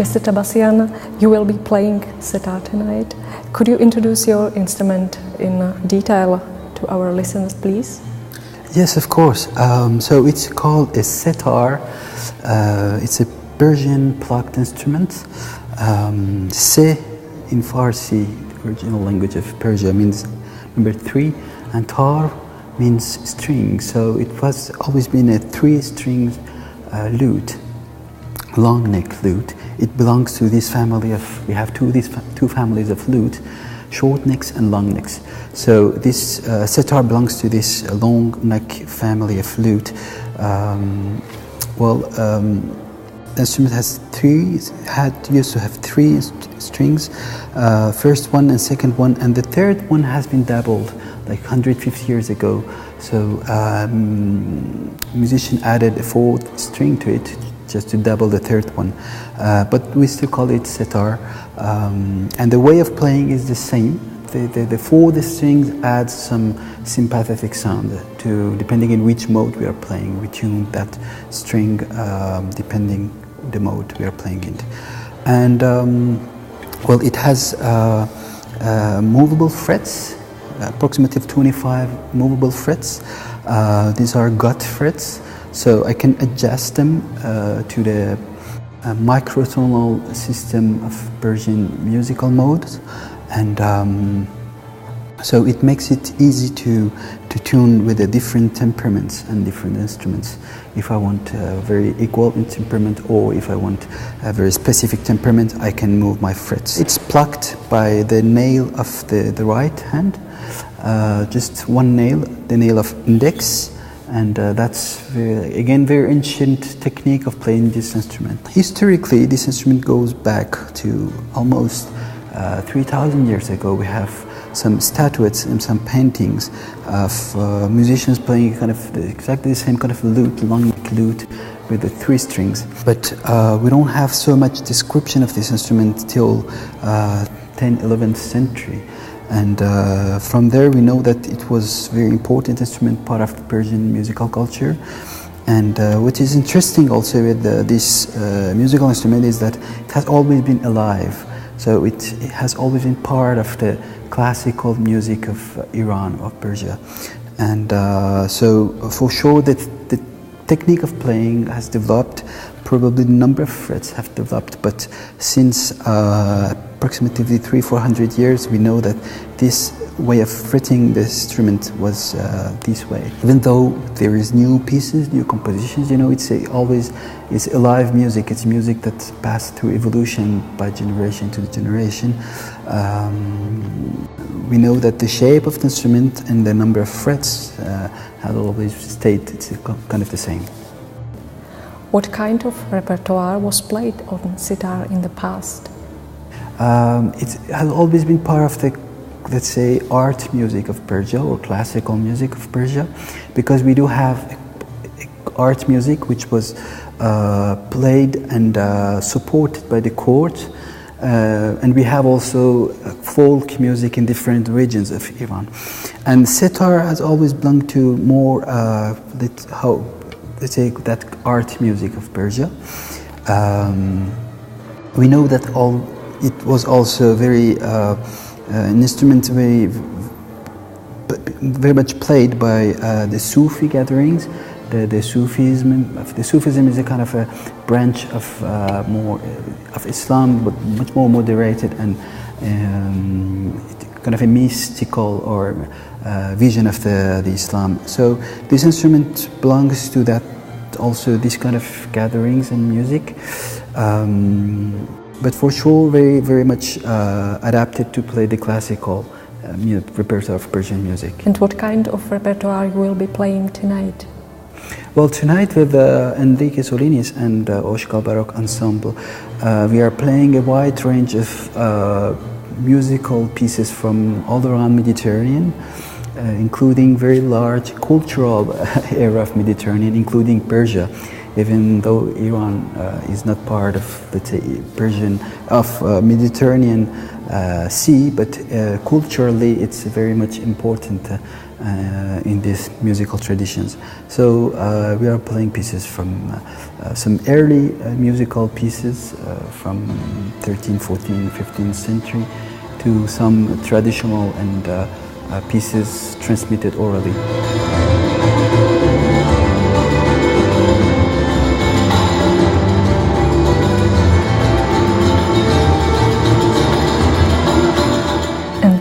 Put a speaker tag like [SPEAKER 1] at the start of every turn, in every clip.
[SPEAKER 1] Mr. Tabassian, you will be playing sitar tonight. Could you introduce your instrument in detail to our listeners, please?
[SPEAKER 2] Yes, of course. So it's called a sitar. It's a Persian plucked instrument. Se in Farsi, the original language of Persia, means number 3, and tar means string. So it was always been a 3-string lute, long neck lute. It belongs to this family of, we have two families of lute, short necks and long necks. So this sitar belongs to this long neck family of lute. The instrument used to have 3 strings, first one and second one, and the third one has been doubled like 150 years ago. So musician added a 4th string to it just to double the third one, but we still call it sitar, and the way of playing is the same. The 4th strings add some sympathetic sound to, depending in which mode we are playing. We tune that string depending the mode we are playing in. And it has movable frets, approximately 25 movable frets. These are gut frets, so I can adjust them to the microtonal system of Persian musical modes, and so it makes it easy to tune with the different temperaments and different instruments. If I want a very equal temperament, or if I want a very specific temperament, I can move my frets. It's plucked by the nail of the right hand, just one nail, the nail of index, and that's again very ancient technique of playing this instrument. Historically, this instrument goes back to almost 3,000 years ago. We have some statuettes and some paintings of musicians playing kind of exactly the same kind of lute, long lute with the 3 strings. But we don't have so much description of this instrument till 10th, 11th century. And from there we know that it was a very important instrument, part of the Persian musical culture. And what is interesting also with this musical instrument is that it has always been alive. So it has always been part of the classical music of Iran, of Persia. And so for sure that the technique of playing has developed, probably the number of frets have developed, but since approximately 300-400 years, we know that this way of fretting the instrument was this way. Even though there is new pieces, new compositions, it's always alive music. It's music that passed through evolution by generation to generation. We know that the shape of the instrument and the number of frets has always stayed. It's kind of the same.
[SPEAKER 1] What kind of repertoire was played on sitar in the past?
[SPEAKER 2] It has always been part of the, let's say, art music of Persia, or classical music of Persia, because we do have art music which was played and supported by the court, and we have also folk music in different regions of Iran. And sitar has always belonged to more, let's say, that art music of Persia. We know that it was also very an instrument very much played by the Sufi gatherings. The Sufism is a kind of a branch of of Islam, but much more moderated and kind of a mystical or vision of the Islam. So this instrument belongs to that, also this kind of gatherings and music. But for sure, very, very much adapted to play the classical repertoire of Persian music.
[SPEAKER 1] And what kind of repertoire you will be playing tonight?
[SPEAKER 2] Well, tonight with Enrique Solinis and Oshkal Baroque Ensemble, we are playing a wide range of musical pieces from all around Mediterranean, including very large cultural area of Mediterranean, including Persia. Even though Iran is not part of, let's say, Mediterranean Sea, but culturally it's very much important in these musical traditions. So we are playing pieces from some early musical pieces from 13th, 14th, 15th century to some traditional and pieces transmitted orally.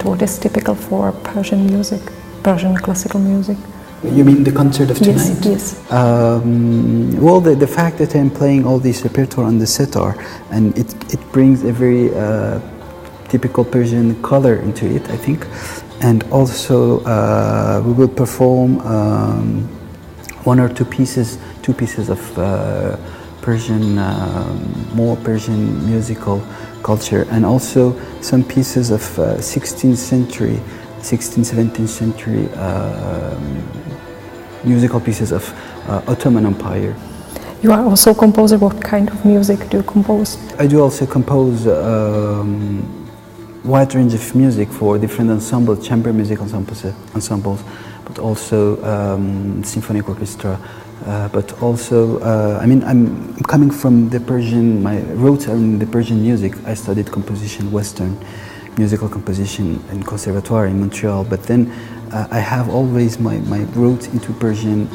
[SPEAKER 1] What is typical for Persian music, Persian classical music?
[SPEAKER 2] You mean the concert of tonight?
[SPEAKER 1] Yes.
[SPEAKER 2] Well, the fact that I'm playing all this repertoire on the sitar, and it brings a very typical Persian color into it, I think. And also we will perform one or two pieces of Persian, more Persian musical culture, and also some pieces of 16th century, 16th, 17th century musical pieces of Ottoman Empire.
[SPEAKER 1] You are also a composer. What kind of music do you compose?
[SPEAKER 2] I do also compose wide range of music for different ensembles, chamber music ensembles, but also symphonic orchestra. But also, I mean, I'm coming from the Persian, my roots are in the Persian music. I studied composition, Western musical composition in Conservatoire in Montreal, but then I have always my roots into Persian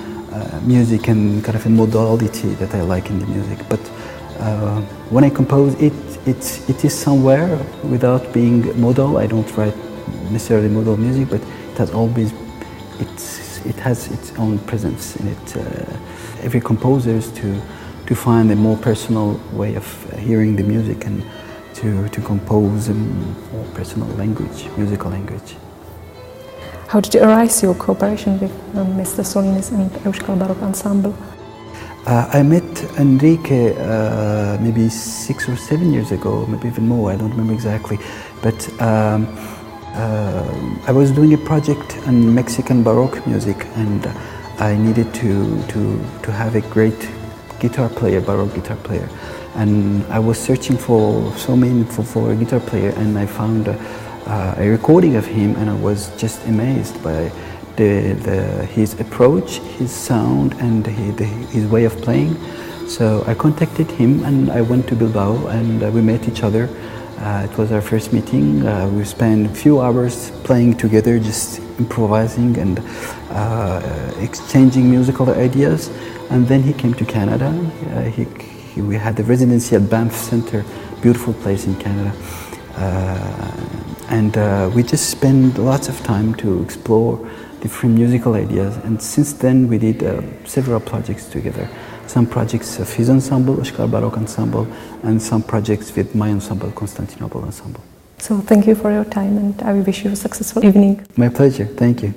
[SPEAKER 2] music and kind of a modality that I like in the music. But when I compose it is somewhere without being modal. I don't write necessarily modal music, but it has always, it has its own presence in it. Every composer is to find a more personal way of hearing the music and to compose a more personal language, musical language.
[SPEAKER 1] How did you arise your cooperation with Mr. Solinis and Euskal Baroque Ensemble?
[SPEAKER 2] I met Enrique maybe 6 or 7 years ago, maybe even more, I don't remember exactly. But I was doing a project on Mexican Baroque music, and I needed to have a great guitar player, Baroque guitar player. And I was searching for a guitar player, and I found a recording of him, and I was just amazed by his approach, his sound, and his way of playing. So I contacted him, and I went to Bilbao, and we met each other. It was our first meeting. We spent a few hours playing together, just improvising and exchanging musical ideas. And then he came to Canada. We had the residency at Banff Center, beautiful place in Canada. And we just spent lots of time to explore different musical ideas. And since then, we did several projects together. Some projects of his ensemble, Euskal Baroque Ensemble, and some projects with my ensemble, Constantinople Ensemble.
[SPEAKER 1] So thank you for your time, and I wish you a successful evening.
[SPEAKER 2] My pleasure. Thank you.